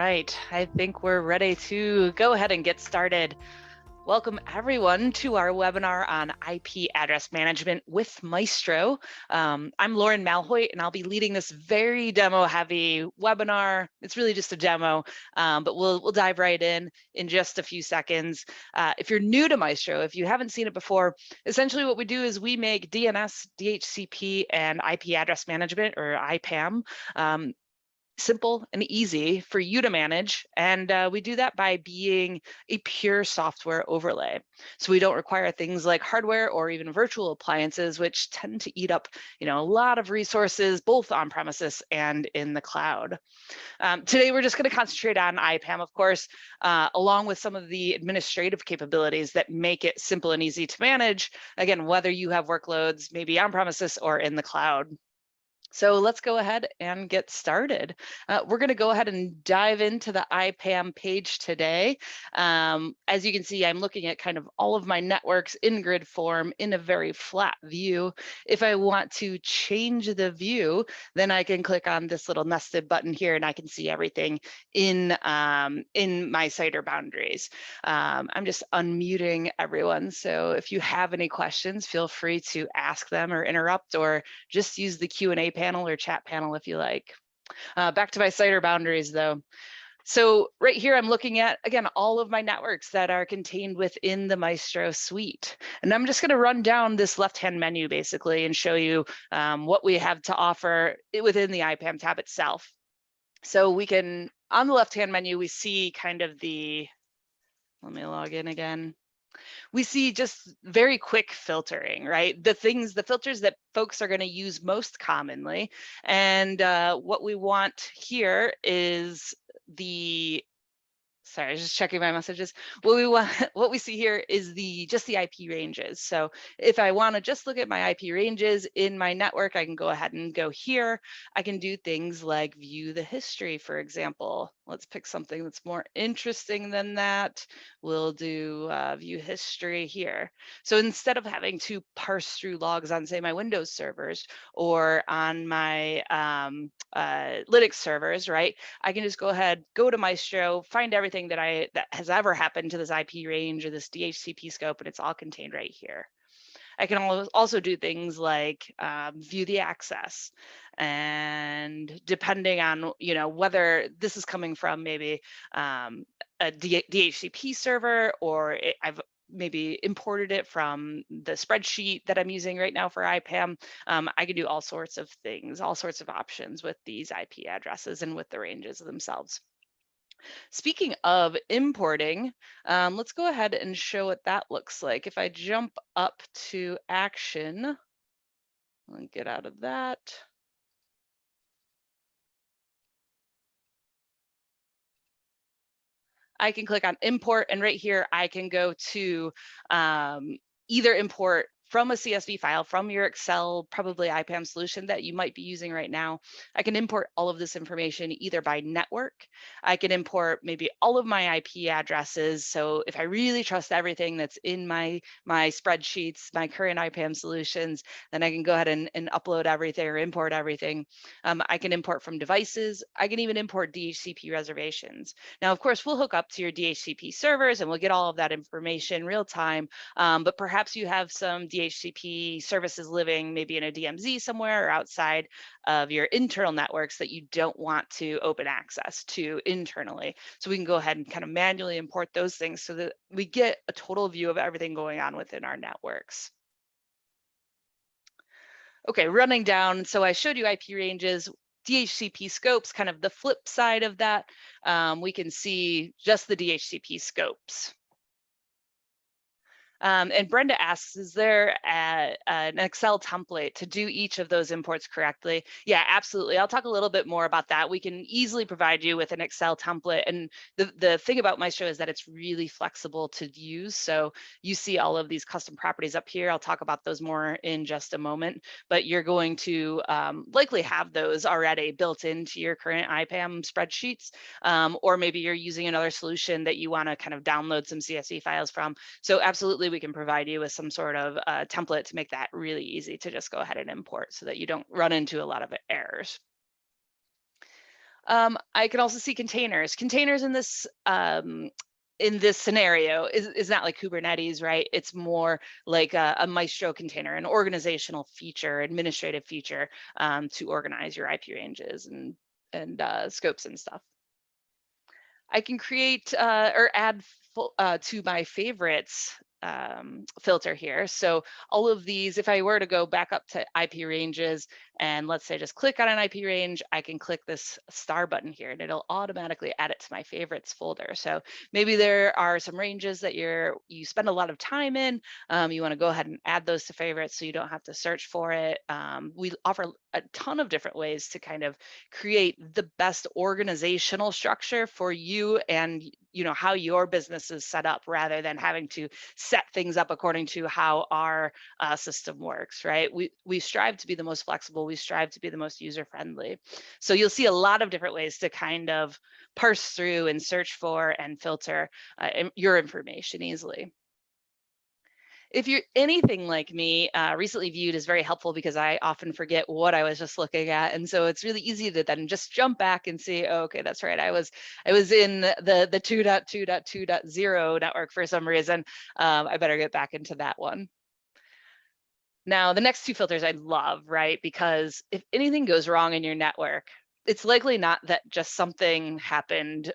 right, I think we're ready to go ahead and get started. Welcome everyone to our webinar on IP address management with Maestro. I'm Lauren Malhoit and I'll be leading this very demo heavy webinar. It's really just a demo, but we'll dive right in just a few seconds. If you're new to Maestro, if you haven't seen it before, essentially what we do is we make DNS, DHCP, and IP address management, or IPAM, simple and easy for you to manage. And we do that by being a pure software overlay. So we don't require things like hardware or even virtual appliances, which tend to eat up, a lot of resources, both on premises and in the cloud. Today, we're just going to concentrate on IPAM, of course, along with some of the administrative capabilities that make it simple and easy to manage. Again, whether you have workloads, maybe on premises or in the cloud. So let's go ahead and get started. We're going to go ahead and dive into the IPAM page today. As you can see, I'm looking at kind of all of my networks in grid form in a very flat view. If I want to change the view, then I can click on this little nested button here and I can see everything in my CIDR boundaries. I'm just unmuting everyone. So if you have any questions, feel free to ask them or interrupt, or just use the Q&A panel or chat panel if you like. Back to my CIDR boundaries though. So right here, I'm looking at, again, all of my networks that are contained within the Maestro suite. And I'm just going to run down this left-hand menu basically and show you what we have to offer within the IPAM tab itself. So we can, on the left-hand menu, we see kind of the, let me log in again. We see just very quick filtering, right? The filters that folks are going to use most commonly. And what we want here is sorry, I was just checking my messages. What we see here is just the IP ranges. So if I want to just look at my IP ranges in my network, I can go ahead and go here. I can do things like view the history, for example. Let's pick something that's more interesting than that. We'll do view history here. So instead of having to parse through logs on, say, my Windows servers or on my Linux servers, right? I can just go ahead, go to Maestro, find everything that has ever happened to this IP range or this DHCP scope, and it's all contained right here. I can also do things like view the access, and depending on whether this is coming from maybe a DHCP server, or I've maybe imported it from the spreadsheet that I'm using right now for IPAM, I can do all sorts of things, all sorts of options with these IP addresses and with the ranges themselves. Speaking of importing, let's go ahead and show what that looks like. If I jump up to action, let me get out of that. I can click on import, and right here I can go to either import from a CSV file from your Excel, probably IPAM solution that you might be using right now. I can import all of this information either by network. I can import maybe all of my IP addresses. So if I really trust everything that's in my spreadsheets, my current IPAM solutions, then I can go ahead and upload everything or import everything. I can import from devices. I can even import DHCP reservations. Now, of course, we'll hook up to your DHCP servers and we'll get all of that information real time, but perhaps you have some DHCP services living maybe in a DMZ somewhere or outside of your internal networks that you don't want to open access to internally. So we can go ahead and kind of manually import those things so that we get a total view of everything going on within our networks. Okay, running down, so I showed you IP ranges, DHCP scopes, kind of the flip side of that. We can see just the DHCP scopes. And Brenda asks, is there an Excel template to do each of those imports correctly? Yeah, absolutely. I'll talk a little bit more about that. We can easily provide you with an Excel template. And the thing about Maestro is that it's really flexible to use. So you see all of these custom properties up here. I'll talk about those more in just a moment, but you're going to likely have those already built into your current IPAM spreadsheets, or maybe you're using another solution that you want to kind of download some CSV files from. So absolutely, we can provide you with some sort of template to make that really easy to just go ahead and import so that you don't run into a lot of errors. I can also see containers. Containers in this scenario is not like Kubernetes, right? It's more like a Maestro container, an organizational feature, administrative feature to organize your IP ranges and scopes and stuff. I can create or add to my favorites filter here. So all of these, if I were to go back up to IP ranges and let's say just click on an IP range, I can click this star button here and it'll automatically add it to my favorites folder. So maybe there are some ranges that you spend a lot of time in. You want to go ahead and add those to favorites so you don't have to search for it. We offer a ton of different ways to kind of create the best organizational structure for you and how your business is set up rather than having to set things up according to how our system works, right? We strive to be the most flexible. We strive to be the most user friendly. So you'll see a lot of different ways to kind of parse through and search for and filter your information easily. If you're anything like me, recently viewed is very helpful because I often forget what I was just looking at. And so it's really easy to then just jump back and see, oh, okay, that's right. I was in the 2.2.2.0 network for some reason. I better get back into that one. Now, the next two filters I love, right? Because if anything goes wrong in your network, it's likely not that just something happened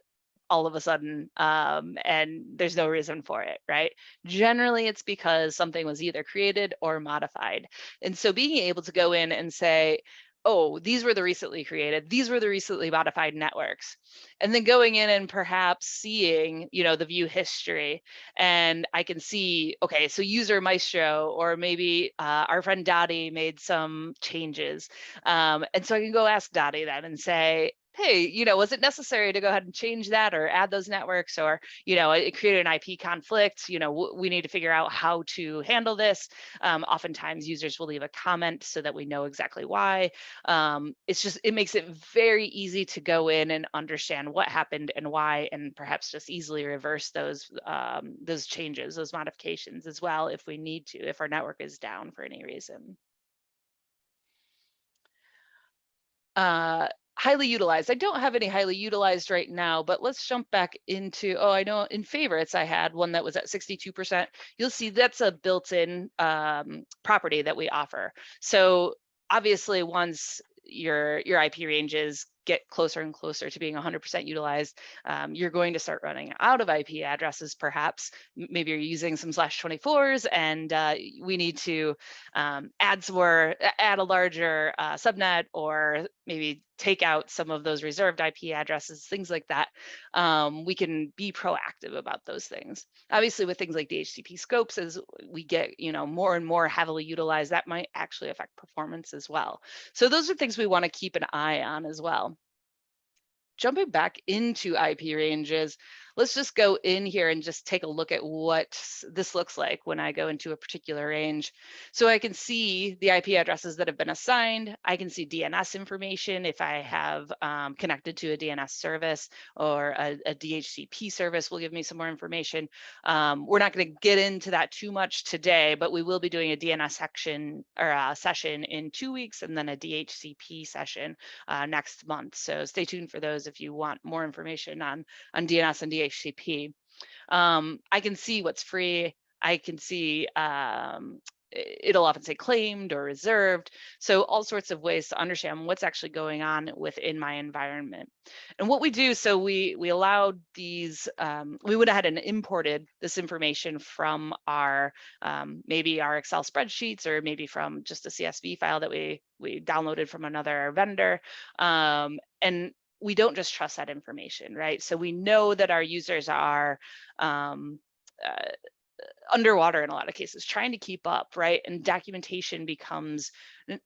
all of a sudden and there's no reason for it, right? Generally, it's because something was either created or modified. And so being able to go in and say, oh, these were the recently created, these were the recently modified networks. And then going in and perhaps seeing, the view history. And I can see, okay, so user Maestro, or maybe our friend Dottie made some changes. And so I can go ask Dottie then and say, hey, was it necessary to go ahead and change that or add those networks, or, it created an IP conflict, we need to figure out how to handle this. Oftentimes users will leave a comment so that we know exactly why. It makes it very easy to go in and understand what happened and why, and perhaps just easily reverse those changes, those modifications as well, if we need to, if our network is down for any reason. Highly utilized. I don't have any highly utilized right now, but let's jump back into, I know in favorites, I had one that was at 62%. You'll see that's a built-in property that we offer. So obviously once your IP ranges get closer and closer to being 100% utilized, you're going to start running out of IP addresses, perhaps. Maybe you're using some /24s and we need to add a larger subnet, or maybe take out some of those reserved IP addresses, things like that. We can be proactive about those things. Obviously, with things like DHCP scopes, as we get more and more heavily utilized, that might actually affect performance as well. So those are things we want to keep an eye on as well. Jumping back into IP ranges, let's just go in here and just take a look at what this looks like when I go into a particular range. So I can see the IP addresses that have been assigned. I can see DNS information if I have connected to a DNS service, or a DHCP service will give me some more information. We're not going to get into that too much today, but we will be doing a DNS section or a session in 2 weeks, and then a DHCP session next month. So stay tuned for those if you want more information on DNS and DHCP. I can see what's free. I can see it'll often say claimed or reserved. So all sorts of ways to understand what's actually going on within my environment. And what we do, so we allowed these, we went ahead and imported this information from our, maybe our Excel spreadsheets, or maybe from just a CSV file that we downloaded from another vendor. And we don't just trust that information, right? So we know that our users are underwater in a lot of cases, trying to keep up, right? And documentation becomes,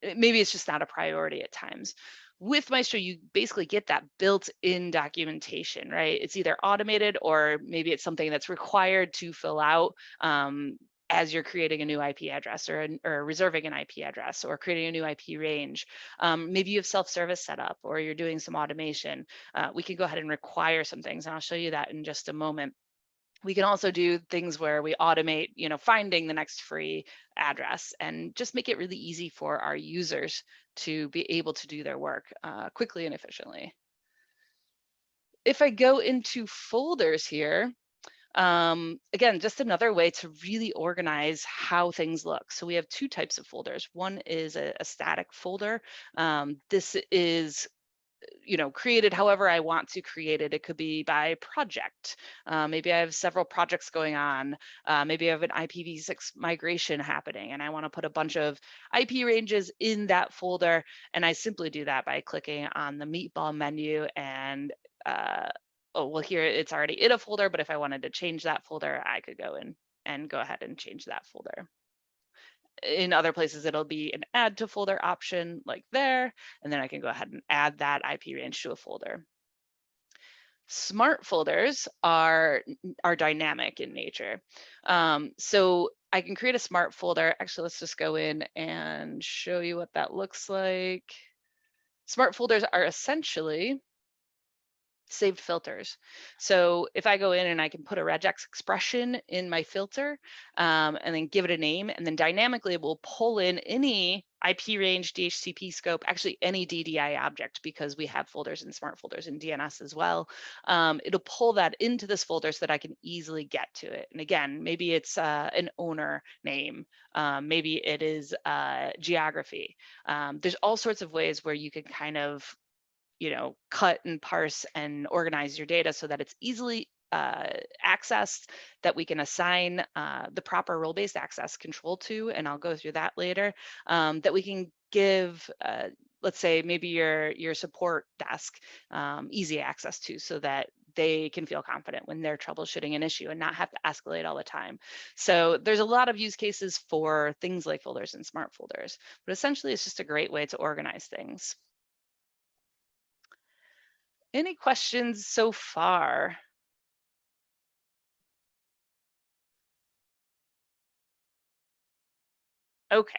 maybe it's just not a priority at times. With Maestro, you basically get that built-in documentation, right? It's either automated, or maybe it's something that's required to fill out as you're creating a new IP address, or reserving an IP address, or creating a new IP range. Maybe you have self-service set up, or you're doing some automation. We can go ahead and require some things, and I'll show you that in just a moment. We can also do things where we automate, finding the next free address, and just make it really easy for our users to be able to do their work quickly and efficiently. If I go into folders here, again, just another way to really organize how things look. So we have two types of folders. One is a static folder. This is created however I want to create it. It could be by project. Maybe I have several projects going on. Maybe I have an IPv6 migration happening and I want to put a bunch of IP ranges in that folder. And I simply do that by clicking on the meatball menu and oh, well, here it's already in a folder, but if I wanted to change that folder, I could go in and go ahead and change that folder. In other places, it'll be an add to folder option like there, and then I can go ahead and add that IP range to a folder. Smart folders are dynamic in nature. So I can create a smart folder. Actually, let's just go in and show you what that looks like. Smart folders are essentially saved filters. So if I go in and I can put a regex expression in my filter and then give it a name, and then dynamically it will pull in any IP range, DHCP scope, actually any DDI object, because we have folders and smart folders in DNS as well. It'll pull that into this folder so that I can easily get to it. And again, maybe it's an owner name. Maybe it is geography. There's all sorts of ways where you can kind of cut and parse and organize your data so that it's easily accessed, that we can assign the proper role-based access control to, and I'll go through that later, that we can give, let's say maybe your support desk easy access to, so that they can feel confident when they're troubleshooting an issue and not have to escalate all the time. So there's a lot of use cases for things like folders and smart folders, but essentially it's just a great way to organize things. Any questions so far? Okay,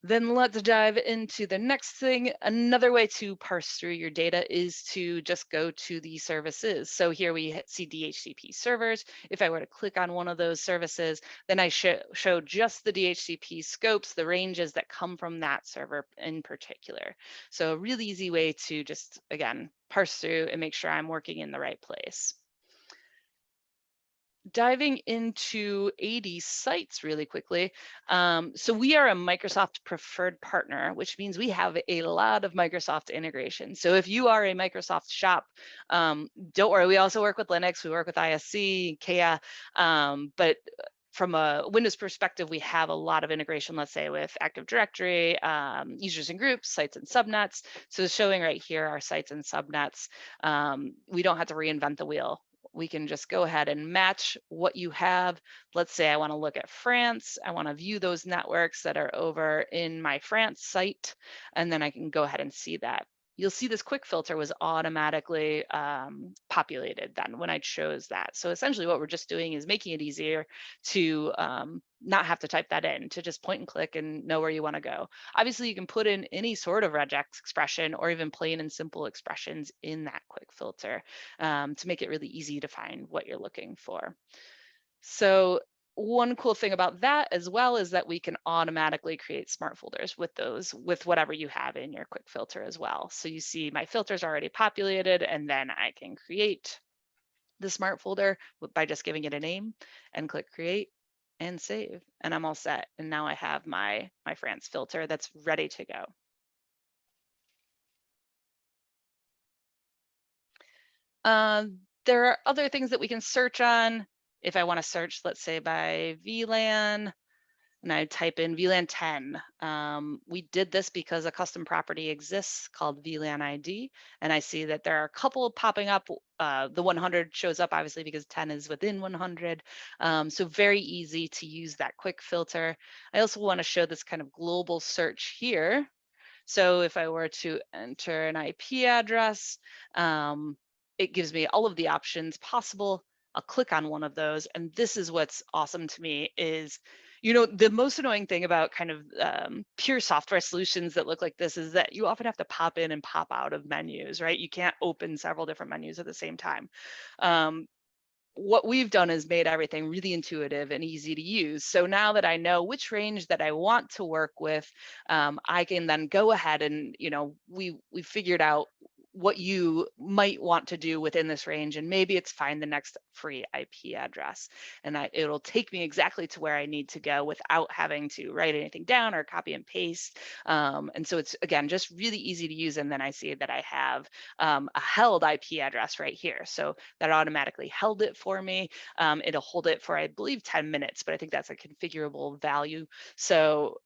then let's dive into the next thing. Another way to parse through your data is to just go to the services. So here we see DHCP servers. If I were to click on one of those services, then I show just the DHCP scopes, the ranges that come from that server in particular. So a really easy way to just, again, parse through and make sure I'm working in the right place. Diving into AD sites really quickly. So we are a Microsoft preferred partner, which means we have a lot of Microsoft integration. So if you are a Microsoft shop, don't worry, we also work with Linux, we work with ISC, KEA, but from a Windows perspective, we have a lot of integration, let's say with Active Directory, users and groups, sites and subnets. So showing right here our sites and subnets. We don't have to reinvent the wheel. We can just go ahead and match what you have. Let's say I want to look at France. I want to view those networks that are over in my France site, and then I can go ahead and see that. You'll see this quick filter was automatically populated then when I chose that. So essentially what we're just doing is making it easier to not have to type that in, to just point and click and know where you want to go. Obviously, you can put in any sort of regex expression or even plain and simple expressions in that quick filter to make it really easy to find what you're looking for. So one cool thing about that as well is that we can automatically create smart folders with whatever you have in your quick filter as well. So you see my filters already populated, and then I can create the smart folder by just giving it a name and click create and save, and I'm all set. And now I have my France filter that's ready to go. There are other things that we can search on. If I want to search, let's say by VLAN, and I type in VLAN 10. We did this because a custom property exists called VLAN ID, and I see that there are a couple popping up. The 100 shows up obviously because 10 is within 100. So very easy to use that quick filter. I also want to show this kind of global search here. So if I were to enter an IP address, it gives me all of the options possible. I'll click on one of those, and this is what's awesome to me is, the most annoying thing about kind of pure software solutions that look like this is that you often have to pop in and pop out of menus, right? You can't open several different menus at the same time. What we've done is made everything really intuitive and easy to use. So now that I know which range that I want to work with, I can then go ahead and, we figured out what you might want to do within this range, and maybe it's find the next free IP address, and it'll take me exactly to where I need to go without having to write anything down or copy and paste. And so it's, again, just really easy to use. And then I see that I have a held IP address right here, so that automatically held it for me. It'll hold it for, I believe, 10 minutes, but I think that's a configurable value. So,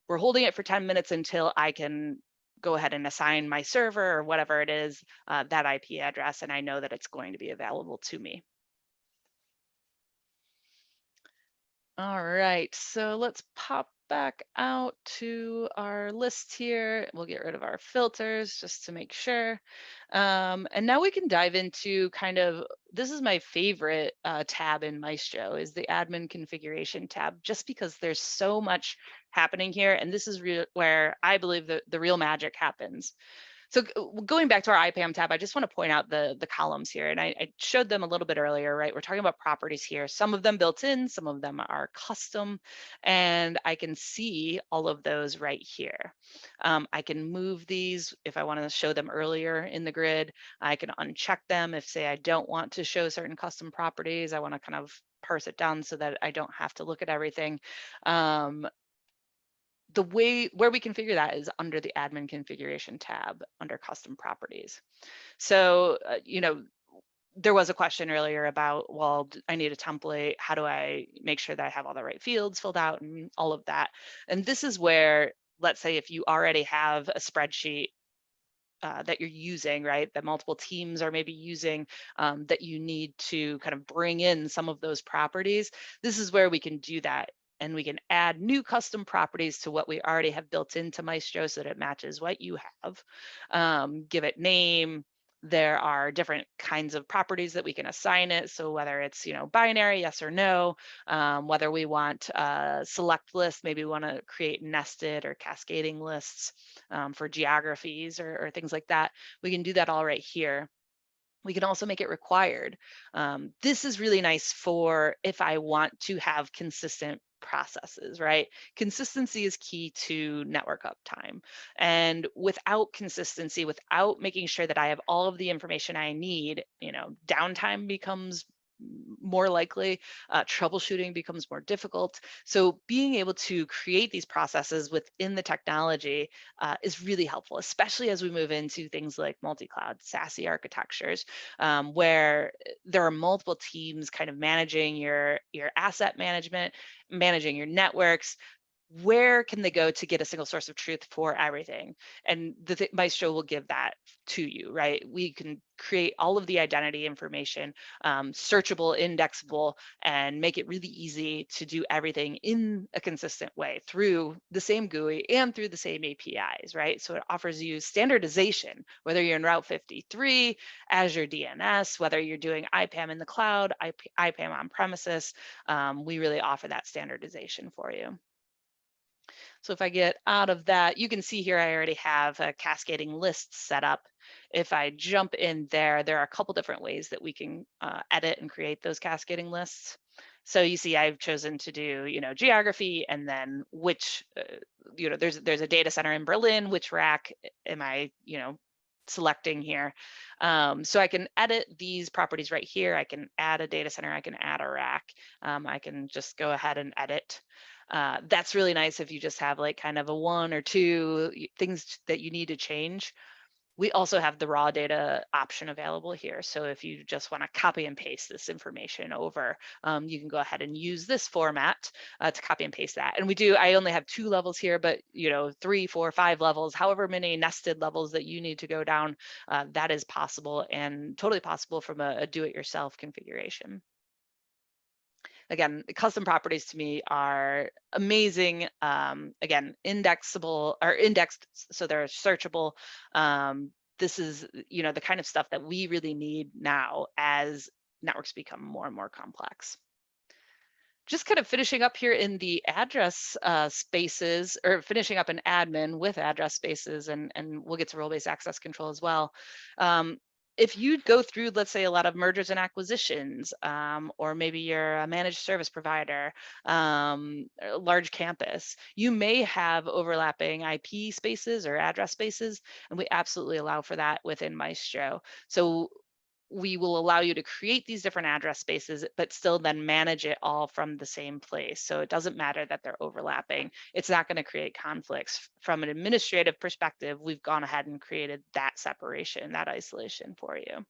we're holding it for 10 minutes until I can go ahead and assign my server or whatever it is, that IP address, and I know that it's going to be available to me. All right, so let's pop back out to our list here. We'll get rid of our filters just to make sure. And now we can dive into this is my favorite tab in Maestro, is the admin configuration tab, just because there's so much happening here. And this is where I believe the real magic happens. So going back to our IPAM tab, I just want to point out the columns here, and I showed them a little bit earlier, right? We're talking about properties here. Some of them built in, some of them are custom, and I can see all of those right here. I can move these if I want to show them earlier in the grid. I can uncheck them if, say, I don't want to show certain custom properties. I want to kind of parse it down so that I don't have to look at everything. The way where we configure that is under the admin configuration tab under custom properties. So, there was a question earlier about, well, I need a template. How do I make sure that I have all the right fields filled out and all of that? And this is where, let's say if you already have a spreadsheet that you're using, right, that multiple teams are maybe using, that you need to kind of bring in some of those properties, this is where we can do that. And we can add new custom properties to what we already have built into Maestro so that it matches what you have. Give it name. There are different kinds of properties that we can assign it. So whether it's, binary, yes or no, whether we want a select list, maybe we want to create nested or cascading lists for geographies or things like that. We can do that all right here. We can also make it required. This is really nice for if I want to have consistent processes, right? Consistency is key to network uptime. And without consistency, without making sure that I have all of the information I need, downtime becomes more likely, troubleshooting becomes more difficult. So being able to create these processes within the technology is really helpful, especially as we move into things like multi-cloud SASE architectures, where there are multiple teams kind of managing your asset management, managing your networks. Where can they go to get a single source of truth for everything? And Maestro will give that to you, right? We can create all of the identity information, searchable, indexable, and make it really easy to do everything in a consistent way through the same GUI and through the same APIs, right? So it offers you standardization, whether you're in Route 53, Azure DNS, whether you're doing IPAM in the cloud, IPAM on premises, we really offer that standardization for you. So if I get out of that, you can see here I already have a cascading list set up. If I jump in there, there are a couple different ways that we can edit and create those cascading lists. So you see I've chosen to do, geography, and then which, there's a data center in Berlin, which rack am I, selecting here. So I can edit these properties right here. I can add a data center, I can add a rack. I can just go ahead and edit. That's really nice if you just have like kind of a one or two things that you need to change. We also have the raw data option available here. So if you just want to copy and paste this information over, you can go ahead and use this format to copy and paste that. And I only have 2 levels here, but 3, 4, 5 levels, however many nested levels that you need to go down, that is possible and totally possible from a do-it-yourself configuration. Again, custom properties to me are amazing. Again, indexable or indexed, so they're searchable. This is, the kind of stuff that we really need now as networks become more and more complex. Just kind of finishing up here in the address spaces, or finishing up an admin with address spaces, and we'll get to role-based access control as well. if you go through, let's say, a lot of mergers and acquisitions, or maybe you're a managed service provider, a large campus, you may have overlapping IP spaces or address spaces, and we absolutely allow for that within Maestro. So we will allow you to create these different address spaces, but still then manage it all from the same place. So it doesn't matter that they're overlapping. It's not going to create conflicts. From an administrative perspective, we've gone ahead and created that separation, that isolation for you.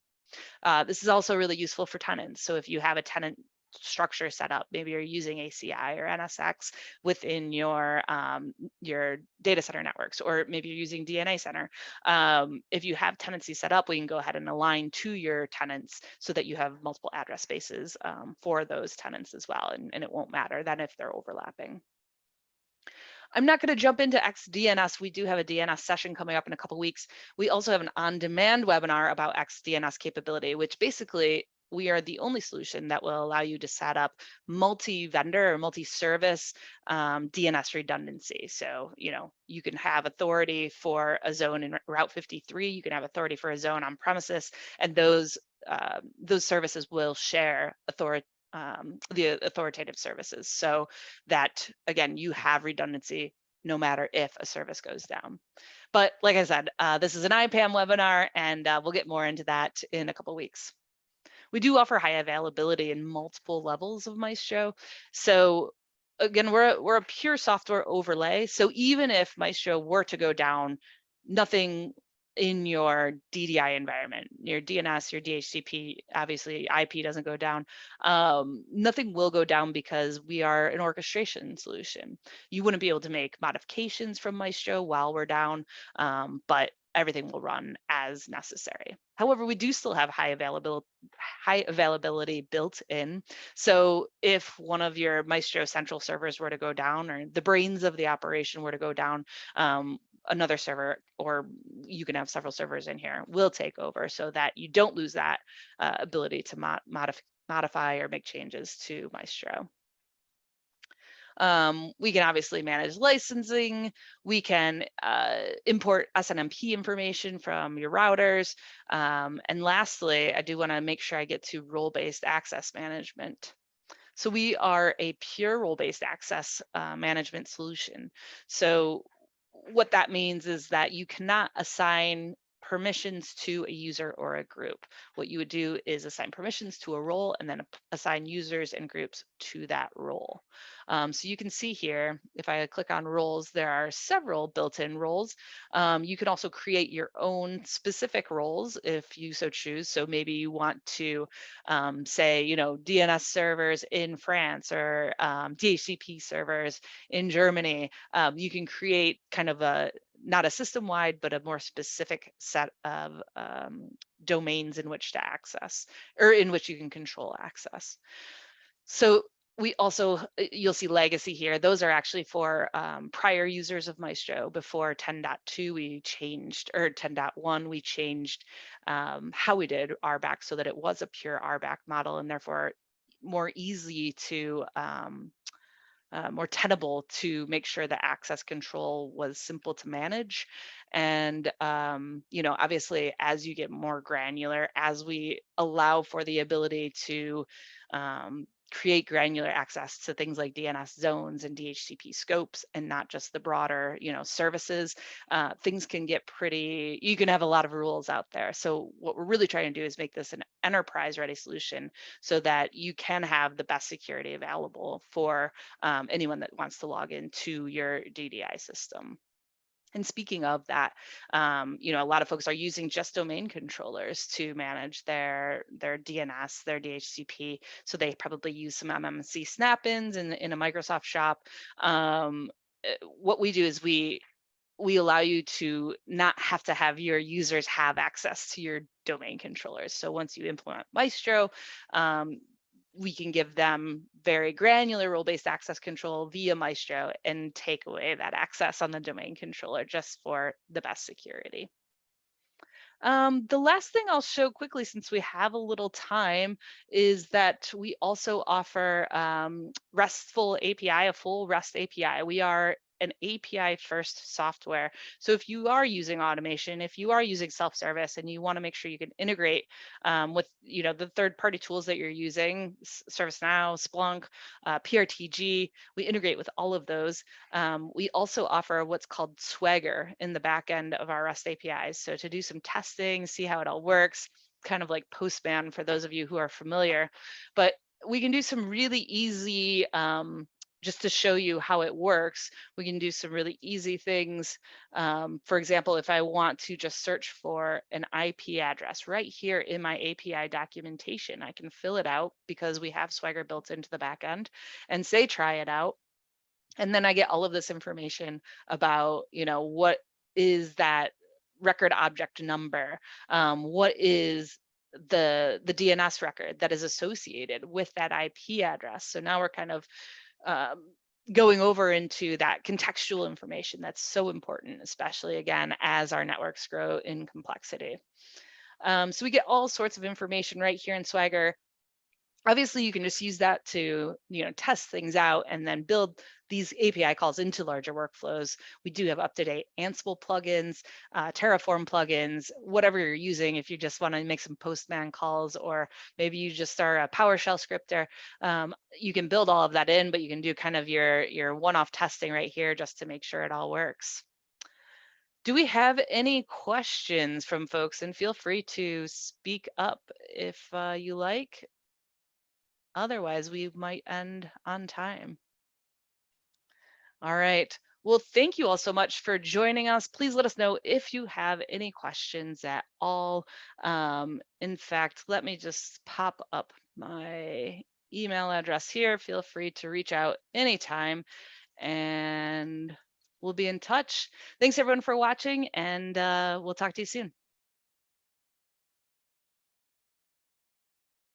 This is also really useful for tenants. So if you have a tenant structure set up, maybe you're using ACI or NSX within your data center networks, or maybe you're using DNA center. If you have tenancy set up, we can go ahead and align to your tenants so that you have multiple address spaces for those tenants as well, and it won't matter then if they're overlapping. I'm not going to jump into XDNS. We do have a DNS session coming up in a couple weeks. We also have an on-demand webinar about XDNS capability, which basically we are the only solution that will allow you to set up multi-vendor or multi-service DNS redundancy. So, you can have authority for a zone in Route 53, you can have authority for a zone on premises, and those services will share the authoritative services, so that, again, you have redundancy no matter if a service goes down. But like I said, this is an IPAM webinar, and we'll get more into that in a couple weeks. We do offer high availability in multiple levels of Maestro. So again, we're a pure software overlay. So even if Maestro were to go down, nothing in your DDI environment, your DNS, your DHCP, obviously IP doesn't go down. Nothing will go down because we are an orchestration solution. You wouldn't be able to make modifications from Maestro while we're down, but everything will run as necessary. However, we do still have high availability built in. So if one of your Maestro central servers were to go down, or the brains of the operation were to go down, another server, or you can have several servers in here, will take over so that you don't lose that ability to modify or make changes to Maestro. We can obviously manage licensing. We can import SNMP information from your routers. And lastly, I do want to make sure I get to role-based access management. So we are a pure role-based access management solution. So what that means is that you cannot assign permissions to a user or a group. What you would do is assign permissions to a role and then assign users and groups to that role. So you can see here, if I click on roles, there are several built-in roles. You can also create your own specific roles if you so choose. So maybe you want to say, DNS servers in France, or DHCP servers in Germany. You can create kind of not a system-wide, but a more specific set of domains in which to access, or in which you can control access. So we also, you'll see legacy here. Those are actually for prior users of Maestro. Before 10.2, we changed, or 10.1, we changed how we did RBAC so that it was a pure RBAC model, and therefore more easy to more tenable to make sure the access control was simple to manage. And, obviously, as you get more granular, as we allow for the ability to create granular access to things like DNS zones and DHCP scopes, and not just the broader, services, things can get you can have a lot of rules out there. So what we're really trying to do is make this an enterprise ready solution so that you can have the best security available for anyone that wants to log into your DDI system. And speaking of that, a lot of folks are using just domain controllers to manage their DNS, their DHCP. So they probably use some MMC snap-ins in a Microsoft shop. What we do is we allow you to not have to have your users have access to your domain controllers. So once you implement Maestro, we can give them very granular role-based access control via Maestro and take away that access on the domain controller just for the best security. The last thing I'll show quickly, since we have a little time, is that we also offer RESTful API, a full REST API. We are an API first software. So if you are using automation, if you are using self-service and you want to make sure you can integrate with the third-party tools that you're using, ServiceNow, Splunk, PRTG, we integrate with all of those. We also offer what's called Swagger in the back end of our REST APIs. So to do some testing, see how it all works, kind of like Postman for those of you who are familiar. But we can do some really easy, just to show you how it works, we can do some really easy things. For example, if I want to just search for an IP address right here in my API documentation, I can fill it out because we have Swagger built into the back end and say, try it out. And then I get all of this information about, what is that record object number? What is the DNS record that is associated with that IP address? So now we're kind of going over into that contextual information that's so important, especially again, as our networks grow in complexity. So we get all sorts of information right here in Swagger. Obviously, you can just use that to test things out and then build these API calls into larger workflows. We do have up-to-date Ansible plugins, Terraform plugins, whatever you're using. If you just want to make some Postman calls, or maybe you just are a PowerShell scripter, you can build all of that in, but you can do kind of your one-off testing right here just to make sure it all works. Do we have any questions from folks? And feel free to speak up if you like. Otherwise, we might end on time. All right. Well, thank you all so much for joining us. Please let us know if you have any questions at all. In fact, let me just pop up my email address here. Feel free to reach out anytime and we'll be in touch. Thanks everyone for watching, and we'll talk to you soon.